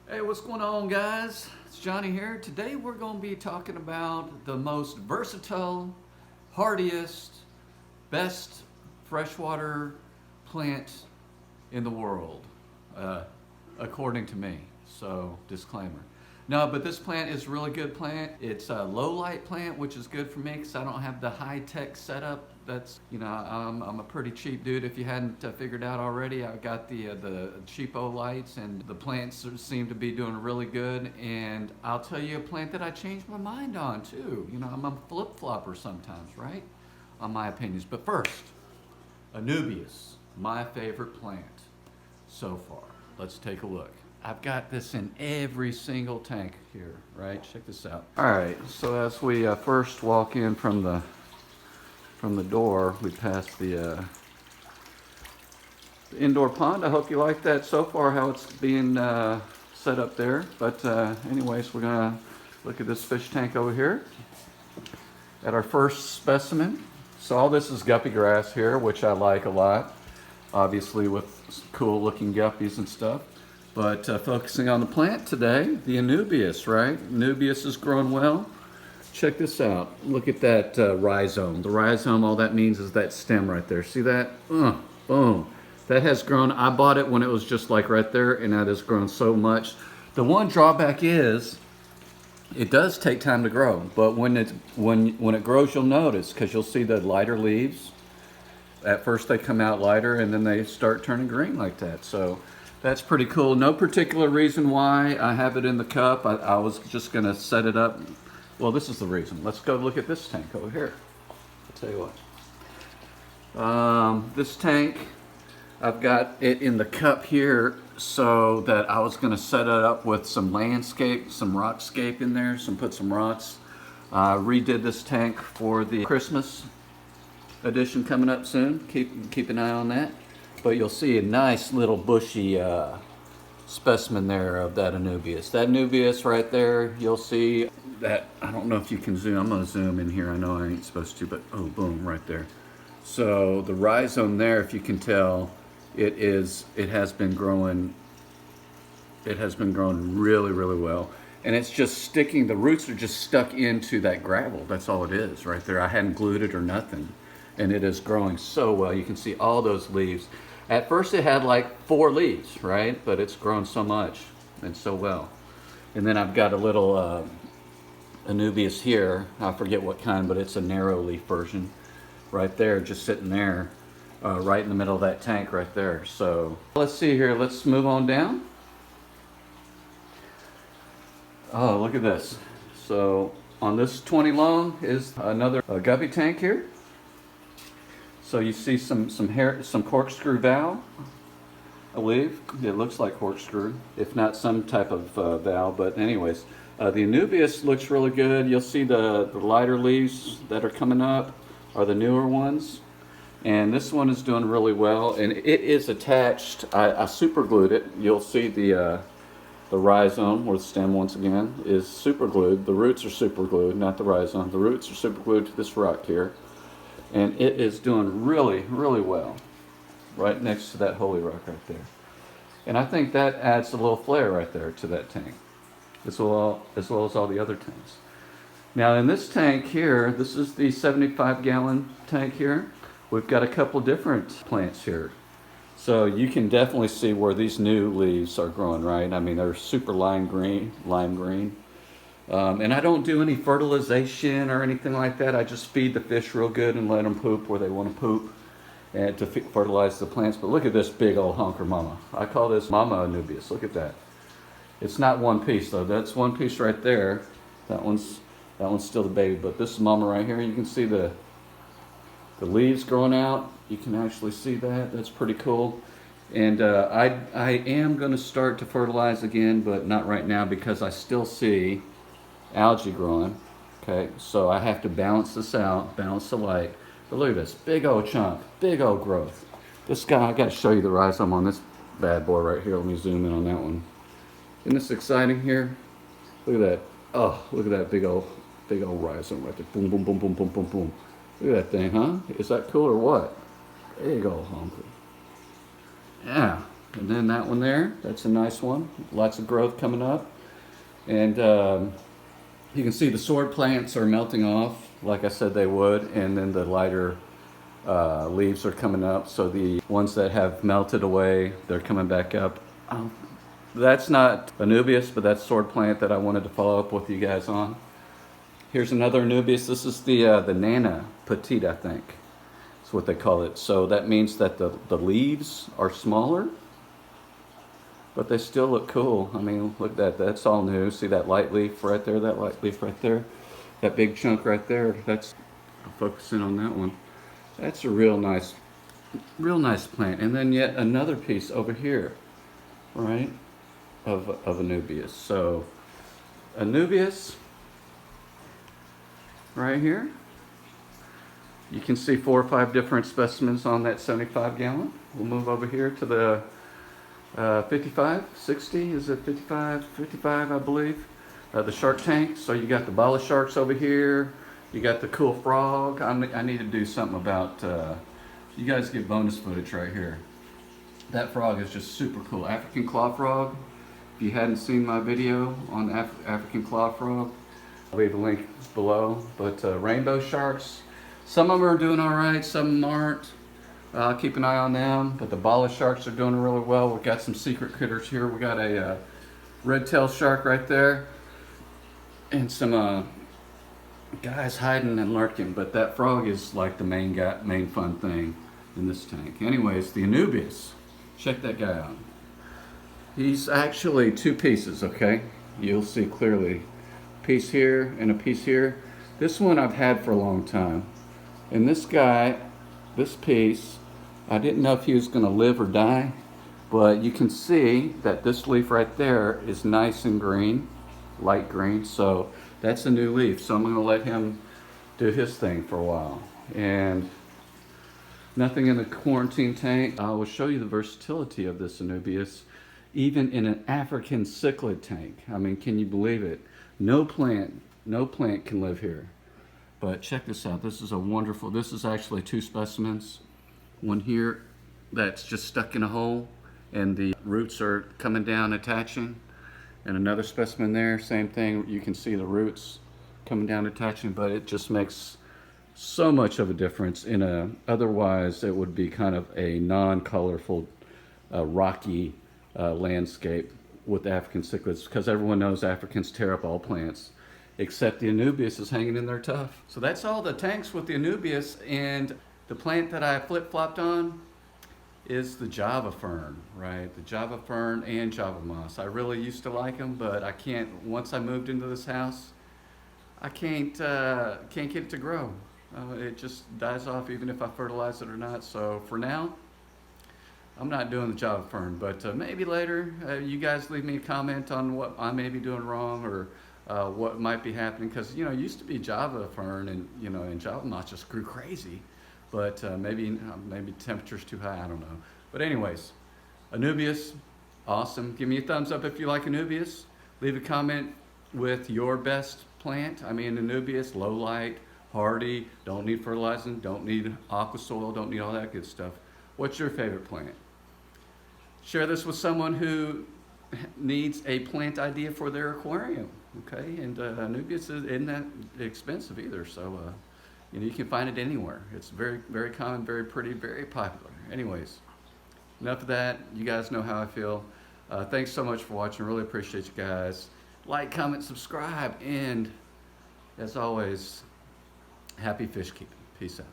Hey, what's going on, guys? It's Johnny here. Today we're going to be talking about the most versatile, hardiest, best freshwater plant in the world, uh, according to me. So, disclaimer. No, but this plant is a really good plant. It's a low light plant, which is good for me because I don't have the high tech setup. I'm a pretty cheap dude. If you hadn't figured out already, I got the cheapo lights, and the plants seem to be doing really good. And I'll tell you a plant that I changed my mind on too. I'm a flip flopper sometimes, right? On my opinions. But first, Anubias, my favorite plant so far. Let's take a look. I've got this in every single tank here, right? Check this out. All right, so as we first walk in from the door, we pass the indoor pond. I hope you like that so far, how it's being set up there. But anyways, we're gonna look at this fish tank over here at our first specimen. So all this is guppy grass here, which I like a lot, obviously with cool looking guppies and stuff. But focusing on the plant today, the Anubias, right? Anubias is growing well. Check this out. Look at that rhizome. The rhizome, all that means is that stem right there. See that? Boom. That has grown. I bought it when it was just like right there, and that has grown so much. The one drawback is it does take time to grow, but when it grows, you'll notice, because you'll see the lighter leaves. At first they come out lighter, and then they start turning green like that. So that's pretty cool. No particular reason why I have it in the cup. I was just gonna set it up. Well, this is the reason. Let's go look at this tank over here. I'll tell you what. This tank, I've got it in the cup here so that I was gonna set it up with some landscape, some rockscape in there, put some rocks. Redid this tank for the Christmas edition coming up soon. Keep an eye on that. But you'll see a nice little bushy specimen there of that Anubias. That Anubias right there, you'll see that. I don't know if you can zoom. I'm gonna zoom in here. I know I ain't supposed to, but oh, boom, right there. So the rhizome there, if you can tell, it has been growing. It has been growing really, really well, and it's just sticking. The roots are just stuck into that gravel. That's all it is right there. I hadn't glued it or nothing, and it is growing so well. You can see all those leaves. At first it had like 4 leaves, right? But it's grown so much and so well. And then I've got a little Anubias here. I forget what kind, but it's a narrow leaf version right there, just sitting there, right in the middle of that tank right there. So let's see here. Let's move on down. Oh, look at this. So on this 20 long is another guppy tank here. So you see some corkscrew valve, I believe. It looks like corkscrew, if not some type of valve. But anyways, the Anubias looks really good. You'll see the lighter leaves that are coming up are the newer ones. And this one is doing really well. And it is attached. I super glued it. You'll see the rhizome, or the stem once again, is super glued. The roots are super glued, not the rhizome. The roots are super glued to this rock here. And it is doing really, really well right next to that holy rock right there. And I think that adds a little flair right there to that tank, as well as all the other tanks. Now in this tank here, this is the 75-gallon tank here. We've got a couple different plants here. So you can definitely see where these new leaves are growing, right? I mean, they're super lime green. And I don't do any fertilization or anything like that. I just feed the fish real good and let them poop where they want to poop, and to fertilize the plants. But look at this big old honker mama. I call this Mama Anubias. Look at that. It's not one piece though. That's one piece right there. That one's still the baby. But this is Mama right here. You can see the leaves growing out. You can actually see that. That's pretty cool. And I am going to start to fertilize again, but not right now because I still see algae growing. Okay, so I have to balance this out, balance the light. But look at this big old chunk, big old growth. This guy, I got to show you the rhizome on this bad boy right here. Let me zoom in on that one. Isn't this exciting here? Look at that. Oh, look at that big old rhizome right there. Boom, boom, boom, boom, boom, boom, boom. Look at that thing, huh? Is that cool or what? Big old honker. Yeah, And then that one there, that's a nice one. Lots of growth coming up. And you can see the sword plants are melting off, like I said they would, and then the lighter leaves are coming up. So the ones that have melted away, they're coming back up. That's not Anubias, but that's sword plant that I wanted to follow up with you guys on. Here's another Anubias. This is the Nana Petite, I think. That's what they call it. So that means that the leaves are smaller, but they still look cool. I mean, look at that. That's all new. See that light leaf right there? That light leaf right there? That big chunk right there. That's, I'll focus in on that one. That's a real nice plant. And then yet another piece over here, right, of Anubias. So Anubias right here. You can see 4 or 5 different specimens on that 75 gallon. We'll move over here to the 55, 60, is it 55 I believe, the shark tank. So you got the bala sharks over here, you got the cool frog. I need to do something about, you guys get bonus footage right here. That frog is just super cool. African claw frog. If you hadn't seen my video on African claw frog, I'll leave a link below. But rainbow sharks, some of them are doing all right, some of them aren't. Keep an eye on them, but the bala sharks are doing really well. We've got some secret critters here. We got a red-tailed shark right there, and some guys hiding and lurking. But that frog is like the main fun thing in this tank. Anyways, the Anubias, check that guy out. He's actually 2 pieces. Okay, you'll see clearly. A piece here and a piece here. This one I've had for a long time, and this guy, this piece, I didn't know if he was going to live or die, but you can see that this leaf right there is nice and green, light green, so that's a new leaf. So I'm going to let him do his thing for a while. And nothing in the quarantine tank. I will show you the versatility of this Anubias, even in an African cichlid tank. I mean, can you believe it? No plant can live here. But check this out. This is a wonderful, this is actually 2 specimens. One here that's just stuck in a hole and the roots are coming down attaching, and another specimen there, same thing. You can see the roots coming down attaching, but it just makes so much of a difference in a, otherwise it would be kind of a non-colorful rocky landscape with African cichlids, because everyone knows Africans tear up all plants, except the Anubias is hanging in there tough. So that's all the tanks with the Anubias, and the plant that I flip-flopped on is the Java fern, right? The Java fern and Java moss. I really used to like them, but I can't, once I moved into this house, I can't get it to grow. It just dies off even if I fertilize it or not. So for now, I'm not doing the Java fern, but maybe later, you guys leave me a comment on what I may be doing wrong, or what might be happening, because it used to be Java fern, and and Java moss just grew crazy. But maybe temperature's too high, I don't know. But anyways, Anubias, awesome. Give me a thumbs up if you like Anubias. Leave a comment with your best plant. I mean, Anubias, low light, hardy, don't need fertilizing, don't need aqua soil, don't need all that good stuff. What's your favorite plant? Share this with someone who needs a plant idea for their aquarium, okay? And Anubias isn't that expensive either, so you can find it anywhere. It's very, very common, very pretty, very popular. Anyways, enough of that. You guys know how I feel. Thanks so much for watching. Really appreciate you guys. Like, comment, subscribe, and as always, happy fish keeping. Peace out.